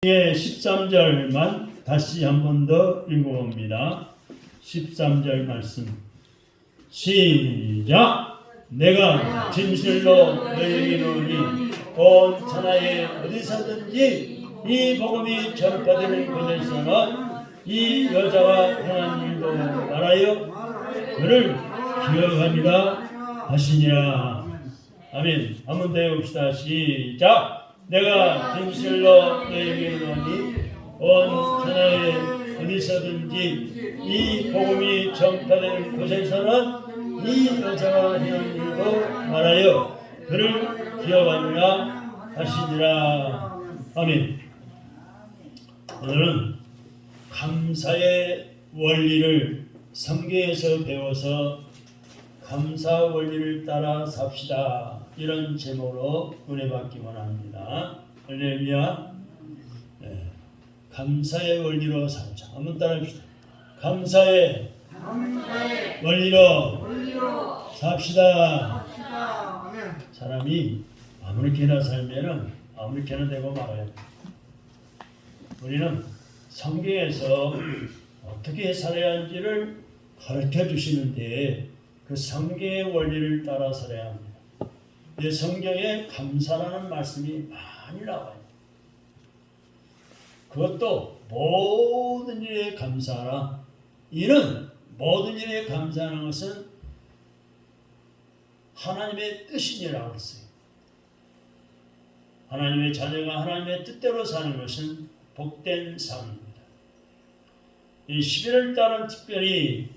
13절만 다시 한 번 더 읽어봅니다. 13절 말씀 시작. 내가 진실로 너희에게 이르노니 온 천하에 어디서든지 이 복음이 전파되는 곳에서는 이 여자가 행한 일도 말하여 그를 기억하리라 하시니라. 아멘. 한번 더 해봅시다. 시작. 내가 진실로 너희에게 이르노니 온 천하에 어디서든지 이 복음이 전파되는 곳에서는 이 여자가 행한 일도 말하여 그를 기억하리라 하시니라. 아멘. 오늘은 감사의 원리를 성경에서 배워서 감사 원리를 따라 삽시다. 이런 제목으로 은혜 받기 원합니다. 할렐루야. 네. 감사의 원리로 살자. 한번 따라합시다. 감사의 원리로 삽시다. 사람이 아무렇게나 살면은 아무렇게나 되고 말아야 돼. 우리는 성경에서 어떻게 살아야 하는지를 가르쳐 주시는데 그 성경의 원리를 따라 살아야 합니다. 이 성경에 감사라는 말씀이 많이 나와요. 그것도 모든 일에 감사하라. 이는 모든 일에 감사하는 것은 하나님의 뜻이니라고 했어요. 하나님의 자녀가 하나님의 뜻대로 사는 것은 복된 삶입니다. 이 11월 달은 특별히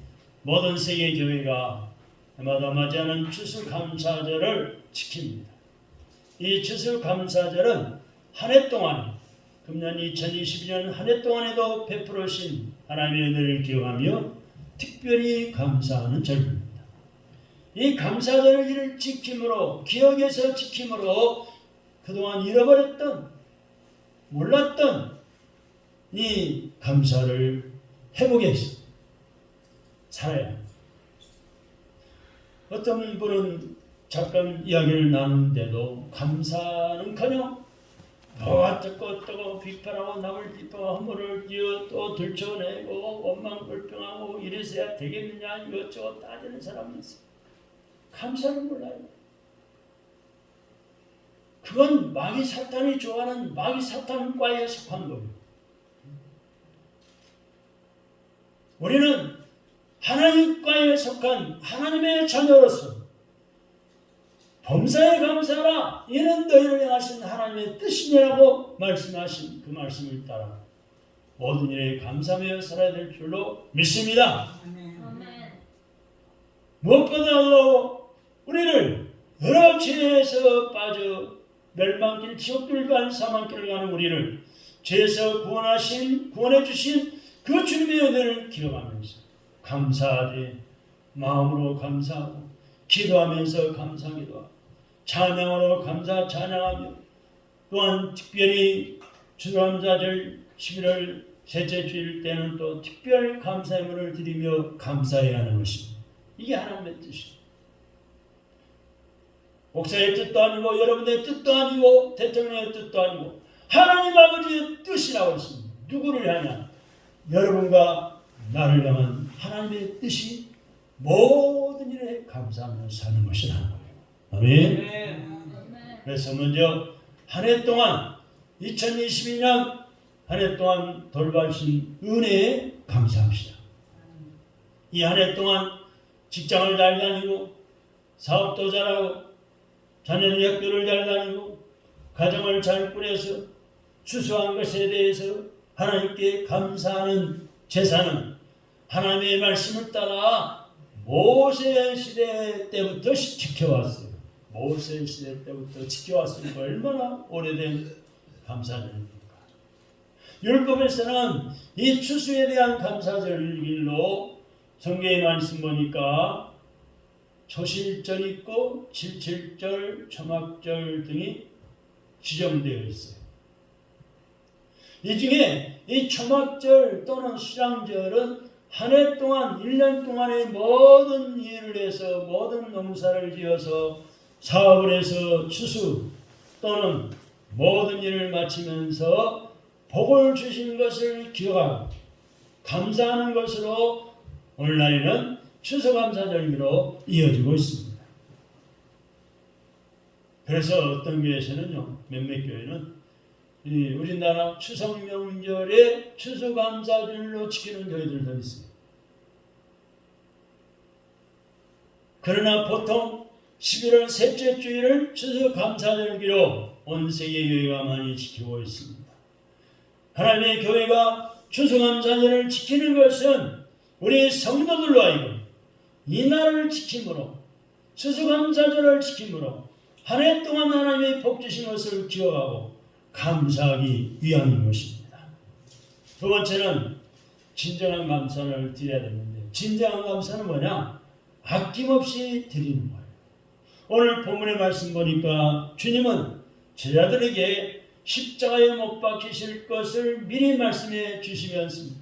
모든 세계 교회가 해마다 맞이하는 추수감사절을 지킵니다. 이 추수감사절은 한 해 동안, 금년 2022년 한 해 동안에도 베풀으신 하나님의 은혜를 기억하며 특별히 감사하는 절입니다. 이 감사절을 지킴으로, 기억해서 지킴으로 그동안 잃어버렸던, 몰랐던 이 감사를 회복해 해서 살아야 합니다. 어떤 분은 잠깐 이야기를 나누는데도 감사는커녕 뭐가 뜨고 비판하고 남을 비판하고 허물을 지어 또 들춰내고 원망불평하고 이래서야 되겠느냐 이것저것 따지는 사람이 있어요. 감사는 몰라요. 그건 마귀 사탄이 좋아하는 마귀 사탄과에 속한 거예요. 우리는 하나님과에 속한 하나님의 자녀로서 범사에 감사하라. 이는 너희를 향하신 하나님의 뜻이냐고 말씀하신 그 말씀을 따라 모든 일에 감사하며 살아야 될 줄로 믿습니다. 무엇보다도 우리를 여러 죄에서 빠져 멸망길 지옥길 간 사망길을 가는 우리를 죄에서 구원해 주신 그 주님의 은혜를 기억하면서 감사하되 마음으로 감사하고 기도하면서 감사기도하고 찬양으로 찬양하며 또한 특별히 추수감사절 11월 셋째 주일 때는 또 특별 감사의 문을 드리며 감사해야 하는 것입니다. 이게 하나님의 뜻이에요. 목사의 뜻도 아니고 여러분의 뜻도 아니고 대통령의 뜻도 아니고 하나님 아버지의 뜻이라고 했습니다. 누구를 향한? 여러분과 나를 향한 하나님의 뜻이 모든 일에 감사하며 사는 것이라는 거예요. 아멘. 그래서 먼저 한 해 동안 2022년 한 해 동안 돌봐주신 은혜에 감사합시다. 이 한 해 동안 직장을 잘 다니고 사업도 잘하고 자녀는 학교를 잘 다니고 가정을 잘 꾸려서 추수한 것에 대해서 하나님께 감사하는 제사는 하나님의 말씀을 따라 모세 시대 때부터 지켜왔어요. 모세 시대 때부터 지켜왔으니까 얼마나 오래된 감사절입니까? 율법에서는 이 추수에 대한 감사절일로 성경의 말씀 보니까 초실절 있고 칠칠절, 초막절 등이 지정되어 있어요. 이 중에 이 초막절 또는 수장절은 한 해 동안 1년 동안의 모든 일을 해서 모든 농사를 지어서 사업을 해서 추수 또는 모든 일을 마치면서 복을 주신 것을 기억하고 감사하는 것으로 오늘날에는 추수감사절기로 이어지고 있습니다. 그래서 어떤 교회에서는요, 몇몇 교회는 우리나라 추석 명절에 추수감사절로 지키는 교회들도 있어요. 그러나 보통 11월 셋째 주일을 추수감사절기로 온 세계 교회가 많이 지키고 있습니다. 하나님의 교회가 추수감사절을 지키는 것은 우리 성도들로 하여금 이 날을 지킴으로, 추수감사절을 지킴으로 한 해 동안 하나님의 복 주신 것을 기억하고 감사하기 위함인 것입니다. 두 번째는 진정한 감사를 드려야 되는데, 진정한 감사는 뭐냐? 아낌없이 드리는 거예요. 오늘 본문의 말씀 보니까 주님은 제자들에게 십자가에 못 박히실 것을 미리 말씀해 주시면서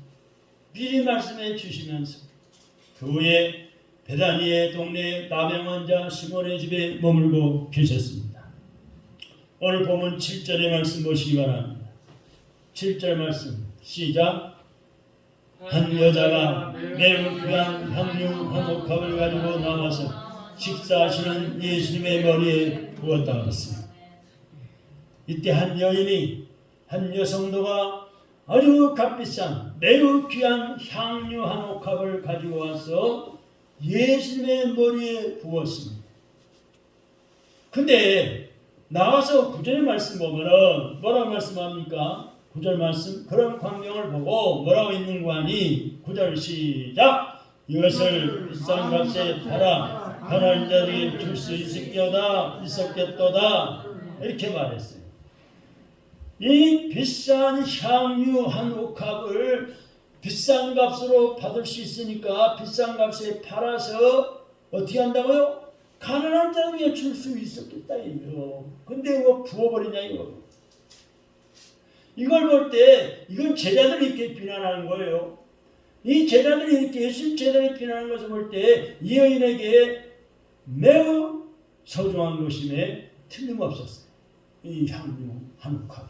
그 후에 베다니의 동네 나병 환자 시몬의 집에 머물고 계셨습니다. 오늘 본문 7절의 말씀 보시기 바랍니다. 7절 말씀 시작. 한 여자가 매우 귀한 향유 한 옥합을 가지고 나와서 식사하시는 예수님의 머리에 부었다 그랬습니다. 이때 한 여인이, 한 여성도가 아주 값비싼 매우 귀한 향유 한 옥합을 가지고 와서 예수님의 머리에 부었습니다. 근데 나와서 9절의 말씀 보면은 뭐라고 말씀합니까? 9절 말씀, 그런 광경을 보고 뭐라고 있는가 하니 9절 시작. 이것을 비싼 값에 팔아 가난한 자들에게 줄 수 있었겠도다 이렇게 말했어요. 이 비싼 향유 한 옥합을 비싼 값으로 받을 수 있으니까 비싼 값에 팔아서 어떻게 한다고요? 가난한 자들에게 줄 수 있었겠다 이거. 근데 뭐 부어버리냐 이거. 이걸 볼 때 이건 제자들이 이렇게 비난하는 거예요. 이 제자들이 이렇게 예수님 제자들이 비난하는 것을 볼 때 이 여인에게 매우 소중한 것임에 틀림없었어요. 이 향유 한 옥합이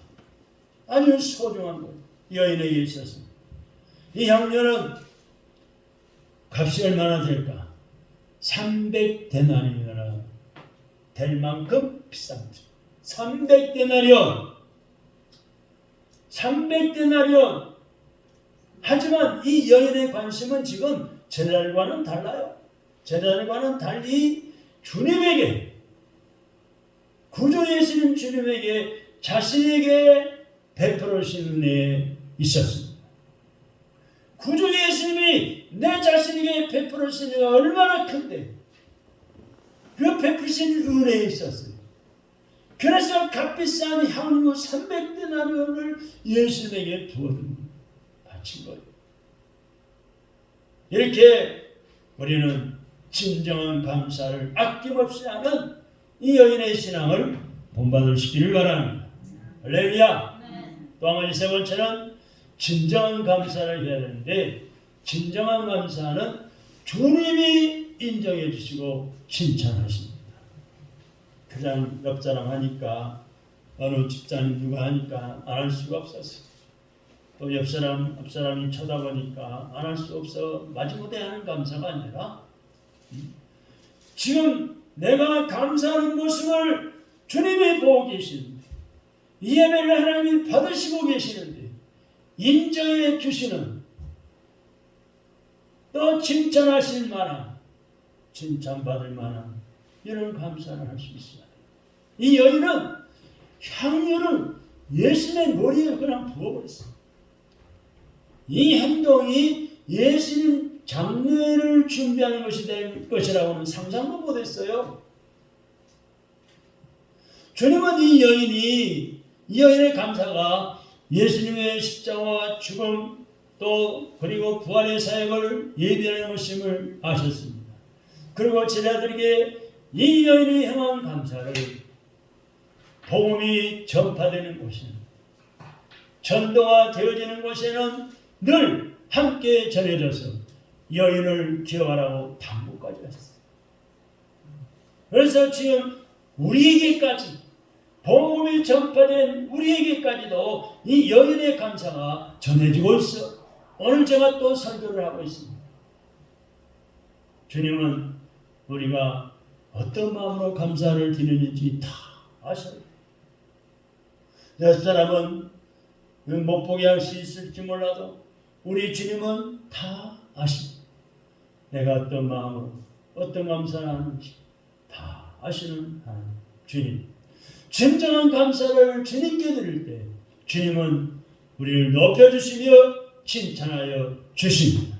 아주 소중한 것, 이 여인에게 있었습니다. 이 향료는 값이 얼마나 될까? 300데나리온이나 될 만큼 비싼 거죠. 300데나리온. 하지만 이 여인의 관심은 지금 제자들과는 달라요. 제자들과는 달리 주님에게, 구주 예수님 주님에게 자신에게 베풀어 주시는 데 있었습니다. 구주 예수님이 내 자신에게 베풀어 주신 은혜가 얼마나 큰데 그 베푸신 은혜에 있었어요. 그래서 값비싼 향유 300데나리온을 예수님에게 바친 거예요. 이렇게 우리는 진정한 감사를 아낌없이 하는 이 여인의 신앙을 본받을 시기를 바랍니다. 할렐루야. 또 한 가지 세 번째는 진정한 감사를 해야 되는데, 진정한 감사는 주님이 인정해 주시고 칭찬하십니다. 그냥 옆사람 하니까, 어느 집사님 누가 하니까 안 할 수가 없었어요. 또 옆사람이 쳐다보니까 안 할 수 없어 마지못해 하는 감사가 아니라, 지금 내가 감사하는 모습을 주님이 보고 계시는데, 이 예배를 하나님이 받으시고 계시는데 인정해 주시는, 또 칭찬하실 만한, 칭찬받을 만한 이런 감사를 할 수 있어요. 이 여인은 향유를 예수님의 머리에 그냥 부어버렸어요. 이 행동이 예수님 장례를 준비하는 것이 될 것이라고는 상상도 못했어요. 주님은 이 여인의 감사가 예수님의 십자가와 죽음 또 그리고 부활의 사역을 예비하는 것임을 아셨습니다. 그리고 제자들에게 이 여인이 행한 감사를 복음이 전파되는 곳에는, 전도가 되어지는 곳에는 늘 함께 전해져서 여인을 기억하라고 당부까지 하셨어요. 그래서 지금 우리에게까지 복음이 전파된 우리에게까지도 이 여인의 감사가 전해지고 있어. 오늘 제가 또 설교를 하고 있습니다. 주님은 우리가 어떤 마음으로 감사를 드리는지 다 아셔요. 몇 사람은 못 보게 할 수 있을지 몰라도 우리 주님은 다 아십니다. 내가 어떤 마음으로 어떤 감사를 하는지 다 아시는 하나님 주님. 진정한 감사를 주님께 드릴 때 주님은 우리를 높여주시며 칭찬하여 주십니다.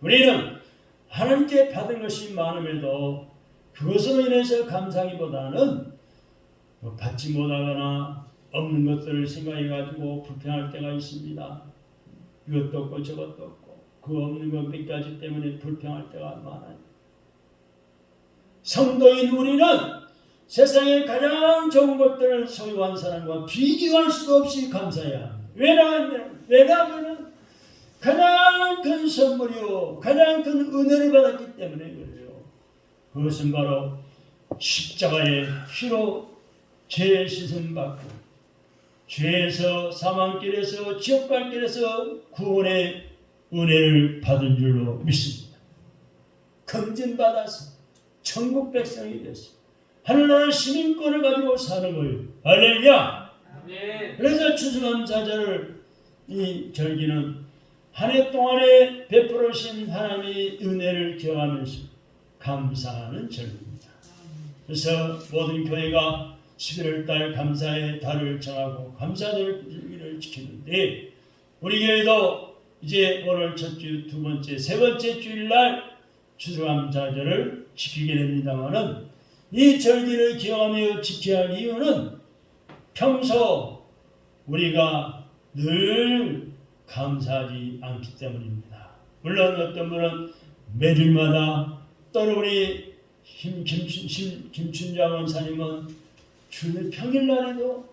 우리는 하나님께 받은 것이 많음에도 그것으로 인해서 감사하기보다는 받지 못하거나 없는 것들을 생각해가지고 불평할 때가 있습니다. 이것도 없고 저것도 없고 그 없는 것 몇 가지 때문에 불평할 때가 많아요. 성도인 우리는 세상에 가장 좋은 것들을 소유한 사람과 비교할 수 없이 감사해야 합니다. 왜냐하면 가장 큰 선물이요 가장 큰 은혜를 받았기 때문에 그래요. 그것은 바로 십자가의 피로 죄 씻음 받고 죄에서 사망길에서 지옥갈 길에서 구원의 은혜를 받은 줄로 믿습니다. 검진받아서 천국 백성이 됐어. 하늘나라 시민권을 가지고 사는 거예요. 할렐루야. 그래서 추수감사절을 이 절기는 한 해 동안에 베풀으신 하나님의 은혜를 기억하면서 감사하는 절기입니다. 그래서 모든 교회가 11월달 감사의 달을 정하고 감사절기를 지키는데 우리 교회도 이제 오늘 첫 주, 두 번째, 세 번째 주일날 추수감사절을 지키게 됩니다마는 이 절기를 기억하며 지켜야 할 이유는 평소 우리가 늘 감사하지 않기 때문입니다. 물론 어떤 분은 매주마다 또는 우리 김춘자 원사님은 주일 평일날에도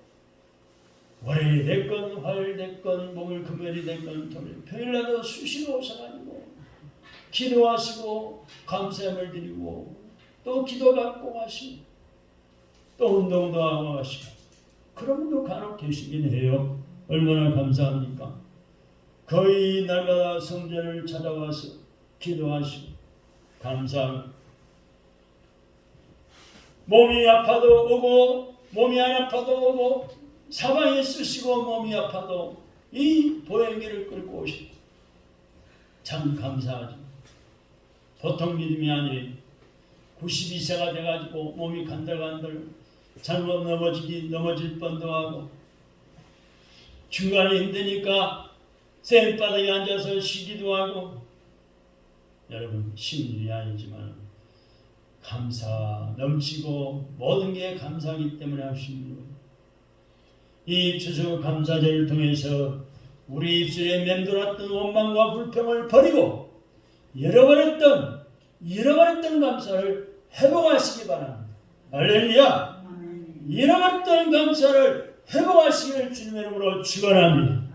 월요일이 됐건 화요일 됐건 목요일 금요일이 됐건 평일날도 수시로 오셔가지고 기도하시고 감사함을 드리고 또 기도받고 하시고 또 운동도 하고 하시고 그런 분도 간혹 계시긴 해요. 얼마나 감사합니까? 거의 날마다 성전을 찾아와서 기도하시고 감사합니다. 몸이 아파도 오고 몸이 안 아파도 오고 사방에 쓰시고 몸이 아파도 이 보행기를 끌고 오시고 참 감사하죠. 보통 믿음이 아니에요. 92세가 돼가지고 몸이 간들간들 잘못 넘어질 뻔도 하고 중간에 힘드니까 쐧바닥에 앉아서 쉬기도 하고 여러분 쉬운 일이 아니지만 감사 넘치고 모든 게 감사하기 때문에 하시는 거예요. 이 추수 감사절을 통해서 우리 입술에 맴돌았던 원망과 불평을 버리고 잃어버렸던 감사를 회복하시기 바랍니다. 할렐루야. 잃어버렸던 감사를 회복하시기를 주님의 이름으로 축원합니다.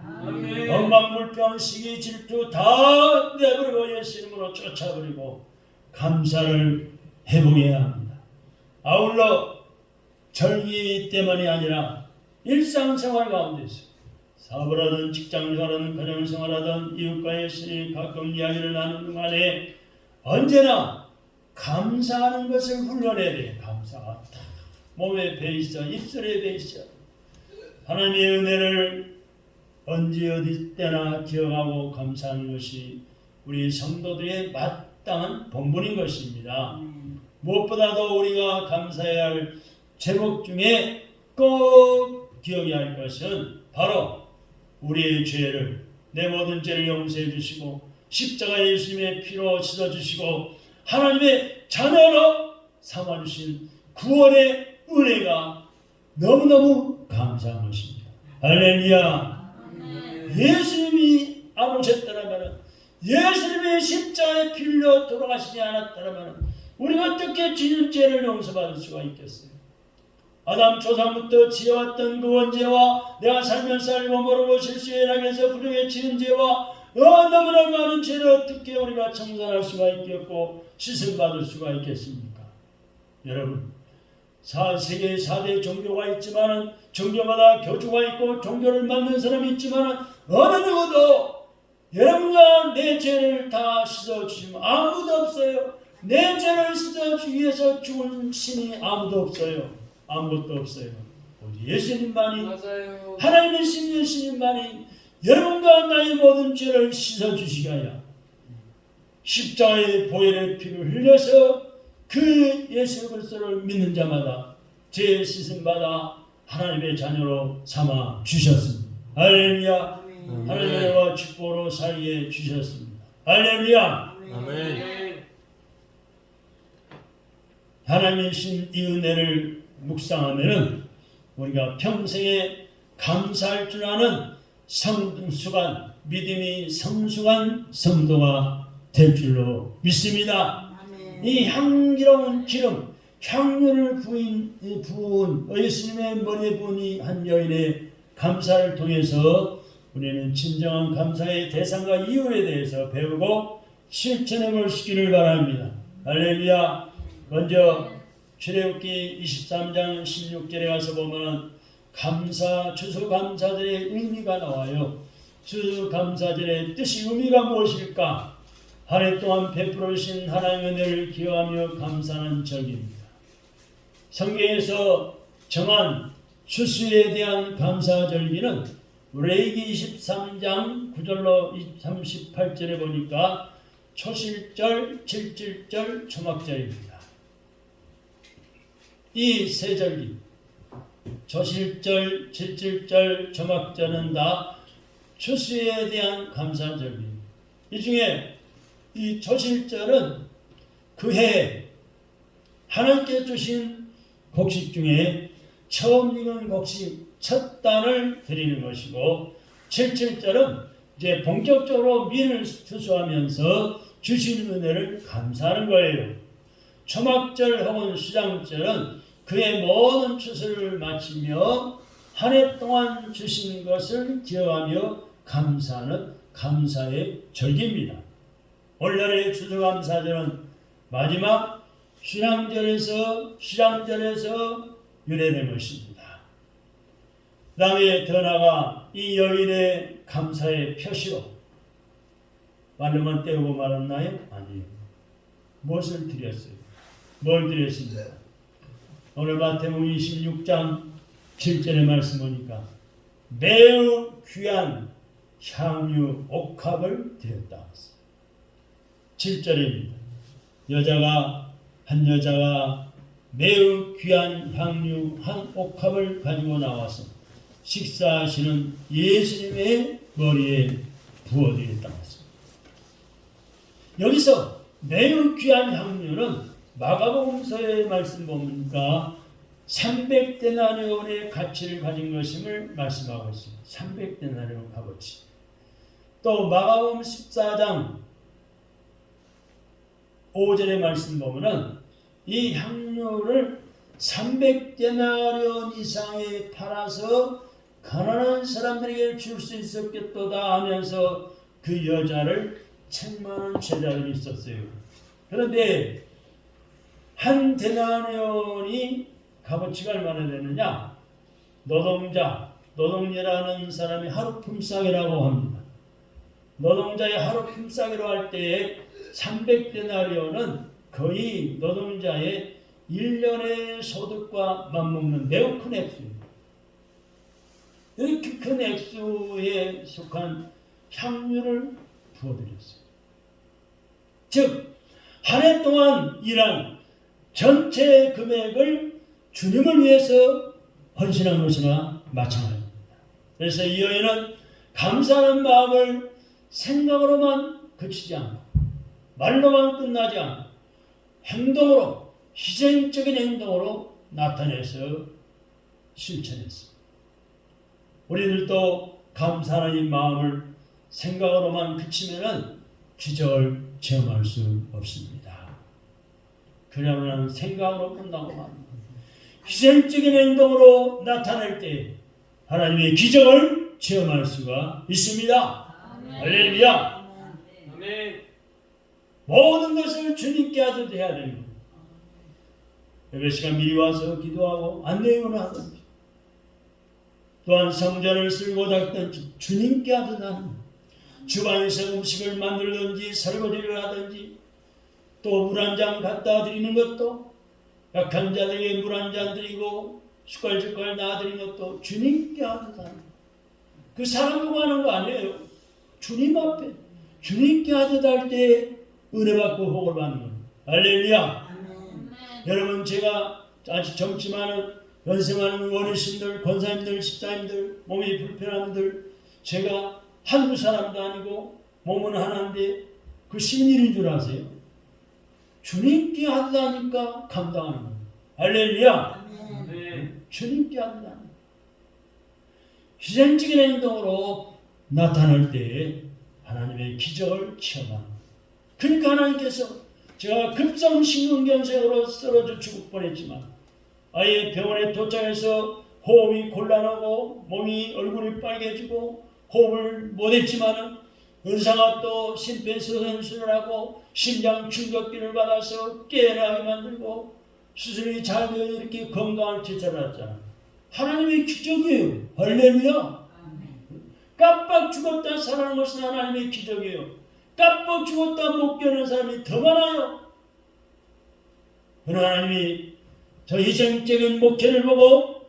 원망, 불평, 시기, 질투 다 내버리고 예수 이름으로 쫓아버리고 감사를 회복해야 합니다. 아울러 절기 때문이 아니라 일상생활 가운데서 사업을 하든 직장생활하든 가정생활하든 이웃과의 신이 가끔 이야기를 나누는 동안에 언제나 감사하는 것을 훈련해야 돼요. 감사가 몸에 배있어 입술에 배있어 하나님의 은혜를 언제 어디 때나 기억하고 감사하는 것이 우리 성도들의 마땅한 본분인 것입니다. 무엇보다도 우리가 감사해야 할 제목 중에 꼭 기억해야 할 것은 바로 우리의 죄를 내 모든 죄를 용서해 주시고 십자가 예수님의 피로 씻어주시고 하나님의 자녀로 삼아주신 구원의 은혜가 너무너무 감사한 것입니다. 할렐루야. 예수님이 안 오셨더라면 예수님의 십자가에 필려 돌아가시지 않았더라면 우리가 어떻게 주님 죄를 용서받을 수가 있겠어요? 아담 초상부터 지어왔던 그 원죄와 내가 살면서 알고 모르고 실수에 낙해서 부정에 지은 죄와 너무나 많은 죄를 어떻게 우리가 청산할 수가 있겠고 씻음받을 수가 있겠습니까? 여러분 세계 4대 종교가 있지만 종교마다 교주가 있고 종교를 맡는 사람이 있지만 어느 누구도 여러분과 내 죄를 다 씻어주시면 아무도 없어요. 내 죄를 씻어주기 위해서 죽은 신이 아무도 없어요. 아무것도 없어요. 오직 예수님만이, 맞아요. 하나님의 신 예수님만이 여러분과 나의 모든 죄를 씻어주시기 하여 십자가의 보혈의 피를 흘려서 그 예수 그리스도를 믿는 자마다 죄 씻음받아 하나님의 자녀로 삼아 주셨습니다. 할렐루야. 하나님과 축복으로 살게 주셨습니다. 할렐루야. 아멘. 하나님의 신 이 은혜를 묵상하면은 우리가 평생에 감사할 줄 아는 성숙한 믿음이 성숙한 성도가 될 줄로 믿습니다. 이 향기로운 기름, 향유를 부은 예수님의 머리에 부은 한 여인의 감사를 통해서 우리는 진정한 감사의 대상과 이유에 대해서 배우고 실천해 볼 수 있기를 바랍니다. 할렐루야. 먼저 출애굽기 23장 16절에 가서 보면 추수감사절의 의미가 나와요. 추수감사절의 뜻이 의미가 무엇일까? 한 해 동안 베풀어 주신 하나님의 은혜를 기억하며 감사하는 절기입니다. 성경에서 정한 추수에 대한 감사절기는 레위기 23장 9절로 38절에 보니까 초실절, 칠칠절, 초막절입니다. 이 세 절기, 초실절, 칠칠절, 초막절은 다 추수에 대한 감사절기입니다. 이 중에 이 초실절은 그 해 하나님께 주신 곡식 중에 처음 익은 곡식 첫 단을 드리는 것이고, 칠칠절은 이제 본격적으로 밀을 추수하면서 주신 은혜를 감사하는 거예요. 초막절 혹은 수장절은 그의 모든 추수를 마치며 한 해 동안 주신 것을 기억하며 감사하는 감사의 절기입니다. 오늘날의 추수감사절은 마지막 수장절에서 유래된 것입니다. 그 다음에 더 나아가 이 여인의 감사의 표시로 말로만 때우고 말았나요? 아니요. 무엇을 드렸어요? 뭘 드렸습니까? 오늘 마태복음 26장 7절의 말씀 보니까 매우 귀한 향유 옥합을 드렸다. 7절입니다. 한 여자가 매우 귀한 향유 한 옥합을 가지고 나와서 식사하시는 예수님의 머리에 부어드렸다고 했습니다. 여기서 매우 귀한 향유는 마가복음서의 말씀 보니까 300데나리온의 가치를 가진 것임을 말씀하고 있습니다. 300데나리온 값어치. 또 마가복음 14장 5절의 말씀 보면은 이 향유를 300데나리온 이상에 팔아서 가난한 사람들에게 줄 수 있었겠도다 하면서 그 여자를 책망하는 제자들이 있었어요. 그런데 한 데나리온이 값어치가 얼마나 되느냐? 노동자라는 사람이 하루 품삯이라고 합니다. 노동자의 하루 품삯이라고 할 때에 300데나리온은 거의 노동자의 1년의 소득과 맞먹는 매우 큰 액수입니다. 이렇게 큰 액수에 속한 향유를 부어드렸어요. 즉, 한 해 동안 일한 전체 금액을 주님을 위해서 헌신한 것이나 마찬가지입니다. 그래서 이 여인은 감사하는 마음을 생각으로만 그치지 않고 말로만 끝나지 않고 행동으로, 희생적인 행동으로 나타내서 실천했습니다. 우리들도 감사하는 이 마음을 생각으로만 그치면은 기적을 체험할 수 없습니다. 그러면 생각으로 끝나고 맙니다. 희생적인 행동으로 나타낼 때 하나님의 기적을 체험할 수가 있습니다. 할렐루야. 아멘. 모든 것을 주님께 하도록 해야 됩니다. 예배 시간 미리 와서 기도하고 안내용을 하든지 또한 성전을 쓸고 닦든지 주님께 하든 주방에서 음식을 만들든지 설거지를 하든지 또 물 한 잔 갖다 드리는 것도 약한 자들에게 물 한 잔 드리고 숟갈 놔드리는 것도 주님께 하듯 그 사람 보고 하는 거 아니에요. 주님 앞에 주님께 하듯 할 때 은혜 받고 복을 받는 거예요. 할렐루야. 여러분 제가 아직 젊지 많은 연세 많은 어르신들, 권사님들, 집사님들, 몸이 불편함들 제가 한두 사람도 아니고 몸은 하나인데 그 쉬운 일인 줄 아세요? 주님께 하듯 하니까 감당하는 거예요. 할렐루야. 주님께 하듯 하는 거예요. 희생적인 행동으로 나타날 때 하나님의 기적을 체험하는 거예요. 그러니까 하나님께서 제가 급성 심근경색으로 쓰러져 죽을 뻔했지만 아예 병원에 도착해서 호흡이 곤란하고 몸이 얼굴이 빨개지고 호흡을 못했지만 의사가 또 심폐소생술을 하고 심장 충격기를 받아서 깨어나게 만들고 수술이 잘 되어 이렇게 건강을 되찾았잖아. 하나님의 기적이에요. 할렐루야. 깜빡 죽었다 살아난 것은 하나님의 기적이에요. 깜빡 죽었다 못 깨어난 사람이 더 많아요. 그러나 하나님이 저 희생적인 목회를 보고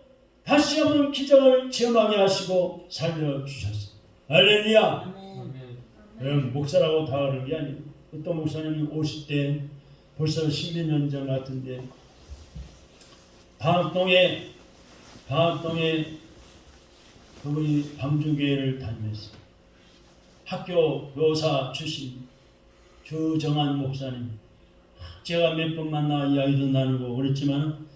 다시 한번 기적을 체험하게 하시고 살려주셨어요. 할렐루야. 여러분 목사라고 다 그런 게 아니고 어떤 목사님은 50대 벌써 10몇 년 전 같은데 방학동에 그분이 방주교회를 다니면서 학교 교사 출신 주정한 목사님 제가 몇 번 만나 이야기도 나누고 그랬지만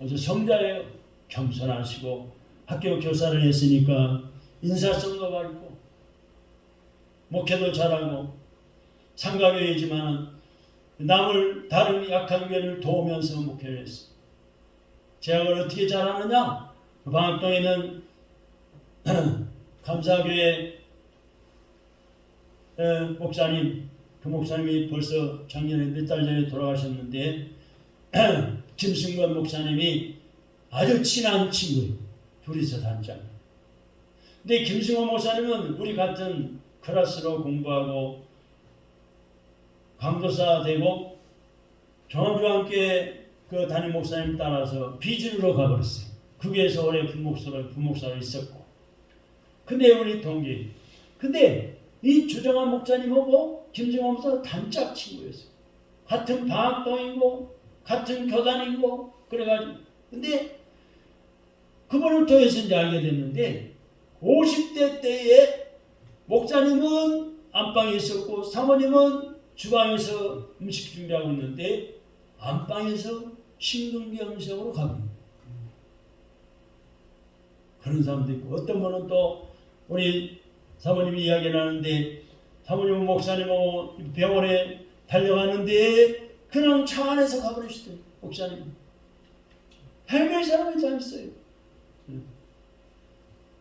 아주 성자예요. 겸손하시고 학교 교사를 했으니까 인사성도 밝고 목회도 잘하고 상가교회이지만 남을 다른 약한 교회를 도우면서 목회를 했어요. 제가 그걸 어떻게 잘하느냐? 그 방학동에 있는 감사교회 목사님, 그 목사님이 벌써 작년에 몇 달 전에 돌아가셨는데 김승건 목사님이 아주 친한 친구예요. 둘이서 단장. 근데 김승건 목사님은 우리 같은 클래스로 공부하고 강도사 되고 종합중앙교회 그 담임 목사님 따라서 비주류로 가버렸어요. 거기에서 오래 부목사로 있었고. 근데 우리 동기. 근데 이 주정한 목사님하고 김정환 목사는 단짝 친구였어요. 같은 방학동이고 같은 교단이고 그래가지고. 근데 그분을 통해서 이제 알게 됐는데 50대 때에 목사님은 안방에 있었고 사모님은 주방에서 음식 준비하고 있는데 안방에서 심근경색으로 가봅니다. 그런 사람도 있고 어떤 분은 또 우리 사모님이 이야기 나는데 사모님은 목사님하고 병원에 달려가는데 그냥 차 안에서 가버리시더래요. 목사님. 할머니 사람이 잘 있어요.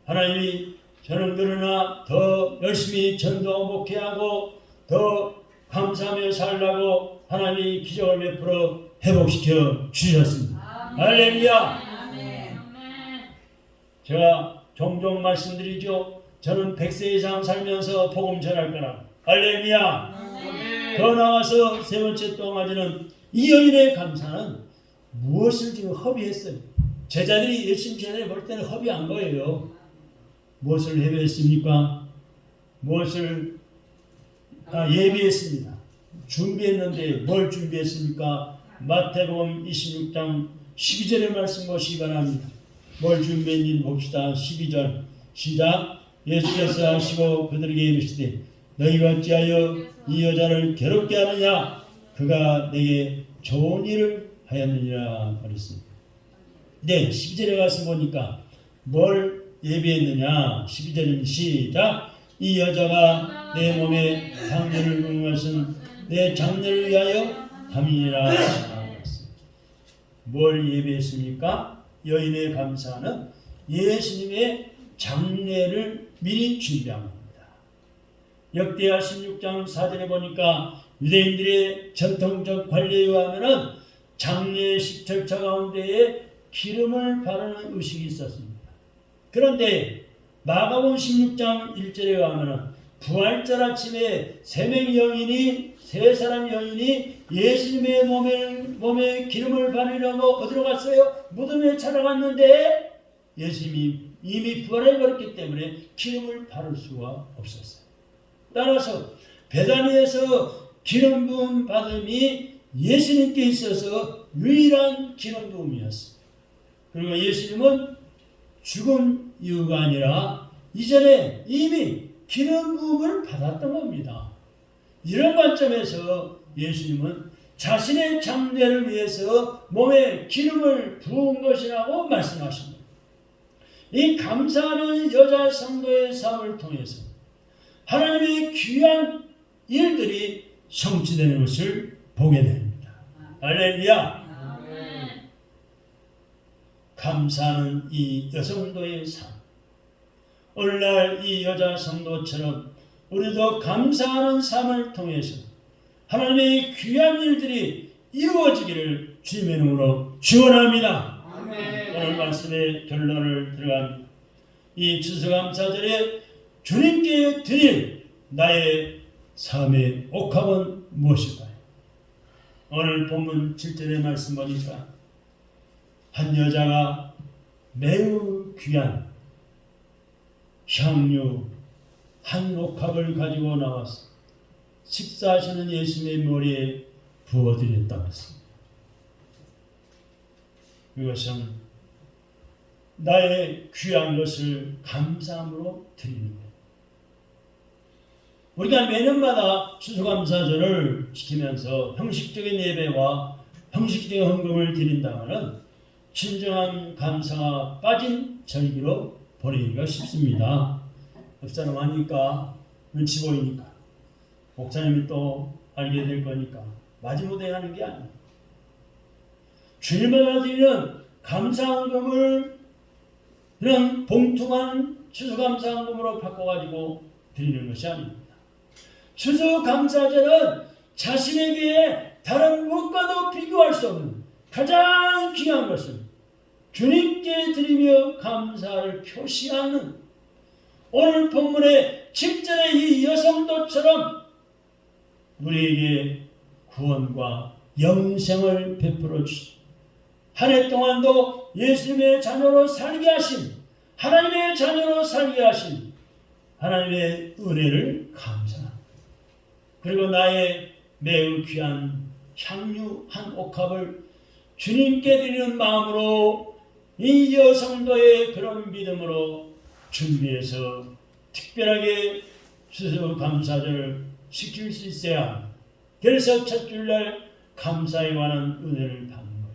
하나님이 저는 그러나 더 열심히 전도하고 목회하고 더 감사하며 살라고 하나님이 기적을 베풀어 회복시켜 주셨습니다. 할렐루야. 제가 종종 말씀드리죠. 저는 100세 이상 살면서 복음 전할 거라. 할렐루야. 더 나아가서 세 번째 또 가지는 이 여인의 감사는 무엇을 지금 허비했어요. 제자들이 예수님 제자들이 볼 때는 허비한 거예요. 무엇을 예배했습니까? 무엇을 예비했습니다. 준비했는데 뭘 준비했습니까? 마태복음 26장 12절의 말씀 보시기 바랍니다. 뭘 준비했는지 봅시다. 12절 시작. 예수께서 하시고 그들에게 이르시되 너희가 어찌하여 이 여자를 괴롭게 하느냐? 그가 내게 좋은 일을 하였느니라 그랬습니다. 네, 12절에 가서 보니까 뭘 예비했느냐? 12절은 시작. 이 여자가 내 몸에 장례를 부은 것은 내 장례를 위하여 함이니라. 뭘 예비했습니까? 여인의 감사는 예수님의 장례를 미리 준비한 겁니다. 역대하 16장 4절에 보니까 유대인들의 전통적 관례에 의하면 장례식 절차 가운데에 기름을 바르는 의식이 있었습니다. 그런데 마가복음 16장 1절에 가면은 부활절 아침에 세 사람 여인이 예수님의 몸에 기름을 바르려고 어디로 갔어요? 무덤에 찾아갔는데 예수님이 이미 부활해버렸기 때문에 기름을 바를 수가 없었어요. 따라서 베다니에서 기름 부음 받음이 예수님께 있어서 유일한 기름 부음이었어요. 그리고 예수님은 죽은 이유가 아니라 이전에 이미 기름 부음을 받았던 겁니다. 이런 관점에서 예수님은 자신의 장례를 위해서 몸에 기름을 부은 것이라고 말씀하십니다. 이 감사하는 여자 성도의 삶을 통해서 하나님의 귀한 일들이 성취되는 것을 보게 됩니다. 할렐루야. 감사하는 이 여성도의 삶. 오늘날 이 여자 성도처럼 우리도 감사하는 삶을 통해서 하나님의 귀한 일들이 이루어지기를 주님의 이름으로 축원합니다. 오늘 말씀의 결론을 들어갑니다. 이 추수감사절에 주님께 드릴 나의 삶의 옥합은 무엇일까요? 오늘 본문 7절의 말씀 보니까 한 여자가 매우 귀한 향유 한 옥합을 가지고 나와서 식사하시는 예수님의 머리에 부어드렸다고 했습니다. 이것은 나의 귀한 것을 감사함으로 드리는 거예요. 우리가 매년마다 추수감사절을 지키면서 형식적인 예배와 형식적인 헌금을 드린다면 진정한 감사가 빠진 절기로 보내기가 쉽습니다. 옆 사람 하니까 눈치 보이니까 목사님이 또 알게 될 거니까 마지못해 하는 게 아니에요. 주님마다 드리는 감사헌금을 그냥 봉투만 추수감사헌금으로 바꿔가지고 드리는 것이 아닙니다. 추수감사절은 자신에게 다른 무엇과도 비교할 수 없는 가장 귀한 것을 주님께 드리며 감사를 표시하는 오늘 본문의 7절의 이 여성도처럼 우리에게 구원과 영생을 베풀어 주시고 한 해 동안도 예수님의 자녀로 살게 하신 하나님의 자녀로 살게 하신 하나님의 은혜를 감사합니다. 그리고 나의 매우 귀한 향유 한 옥합을 주님께 드리는 마음으로 이 여성도의 그런 믿음으로 준비해서 특별하게 추수감사절을 지킬 수 있어야 합니다. 그래서 첫 주일날 감사에 관한 은혜를 받는 거예요.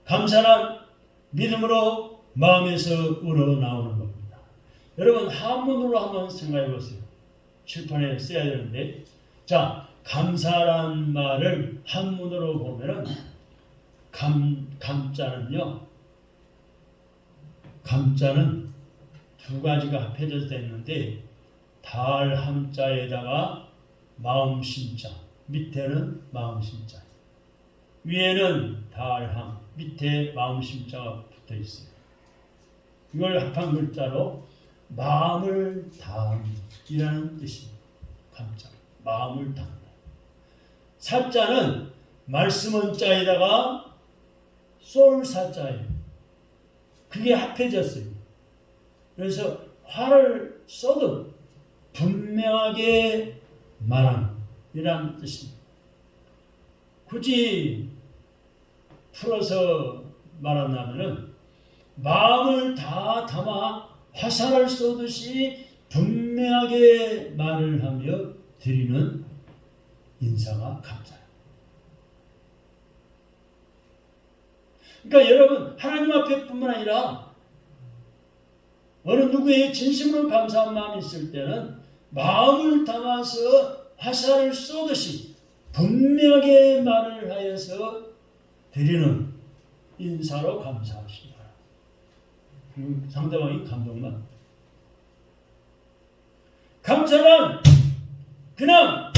감사란 믿음으로 마음에서 우러나오는 겁니다. 여러분 한문으로 한번 생각해 보세요. 칠판에 써야 되는데 자 감사란 말을 한문으로 보면은 감자는요. 감자는 두 가지가 합해져서 됐는데 달 함자에다가 마음 심자 밑에는 마음 심자 위에는 달함 밑에 마음 심자가 붙어 있어요. 이걸 합한 글자로 마음을 다함이라는 뜻입니다. 감자 마음을 다함. 사자는 말씀은 자에다가 쏠 사자예요. 그게 합해졌어요. 그래서 화를 써도 분명하게 말함이라는 뜻입니다. 굳이 풀어서 말한다면 마음을 다 담아 화살을 쏘듯이 분명하게 말을 하며 드리는 인사가 감사해요. 그러니까 여러분 하나님 앞에 뿐만 아니라 어느 누구의 진심으로 감사한 마음이 있을 때는 마음을 담아서 화살을 쏘듯이 분명하게 말을 하여서 드리는 인사로 감사하시기 바랍니다. 상대방이 감동만. 감사는 그냥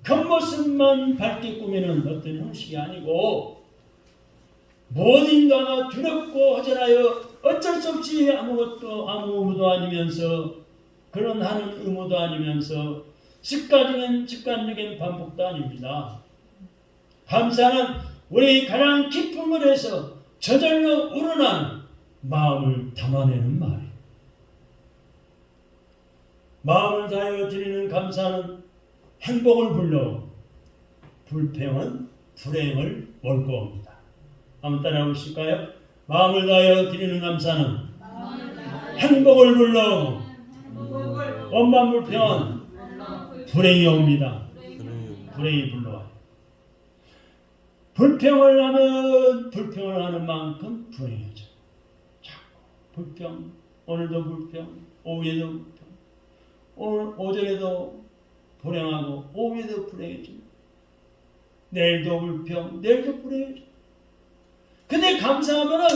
겉모습 모습만 밝게 꾸미는 어떤 형식이 아니고 무엇인가가 두렵고 허전하여 어쩔 수 없이 아무 의무도 아니면서 그런 하는 의무도 아니면서 습관적인 반복도 아닙니다. 감사는 우리 가장 깊은 곳에서 저절로 우러나는 마음을 담아내는 말이에요. 마음을 다하여 드리는 감사는 행복을 불러 불평은 불행을 몰고 옵니다. 한번 따라해 보실까요? 마음을 다하여 드리는 감사는 행복을 불러 원만 불평은 불행이 옵니다. 불행이 불러와요. 불평을 하면 불평을 하는 만큼 불행해져. 자꾸 불평, 오늘도 불평, 오후에도 불평, 오늘 오전에도 불행하고 오후에도 불행해져. 내일도 불평, 내일도 불행해져. 근데 감사하면은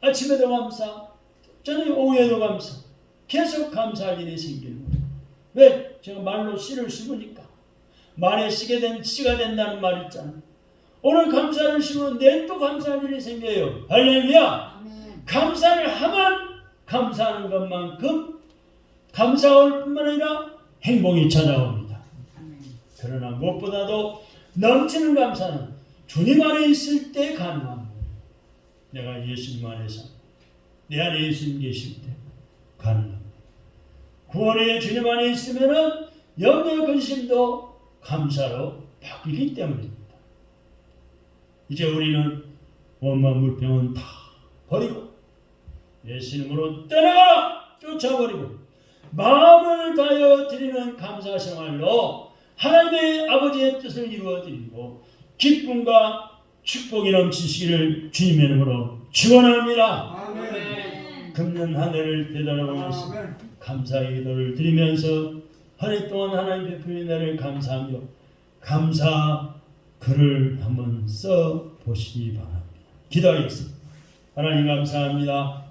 아침에도 감사, 저녁 오후에도 감사, 계속 감사할 일이 생기는 거예요. 왜? 제가 말로 씨를 심으니까. 말에 씨가 된다는 말 있잖아요. 오늘 감사를 심으면 내일 또 감사할 일이 생겨요. 할렐루야. 감사를 하면 감사하는 것만큼 감사할 뿐만 아니라 행복이 찾아옵니다. 그러나 무엇보다도 넘치는 감사는 주님 안에 있을 때 가능합니다. 내가 예수님 안에서 내 안에 예수님 계실 때 가능합니다. 구원의 주님 안에 있으면은 염려 근심도 감사로 바뀌기 때문입니다. 이제 우리는 원만 불평은 다 버리고 예수님으로 떠나가라 쫓아버리고 마음을 다하여 드리는 감사 생활로 하나님의 아버지의 뜻을 이루어드리고 기쁨과 축복이 넘치시기를 주님의 이름으로 축원합니다. 아멘. 금년 한 해를 되돌아보면서 감사의 기도를 드리면서 한 해 동안 하나님 베푸는 은혜를 감사하며 감사 글을 한번 써 보시기 바랍니다. 기도하겠습니다. 하나님 감사합니다.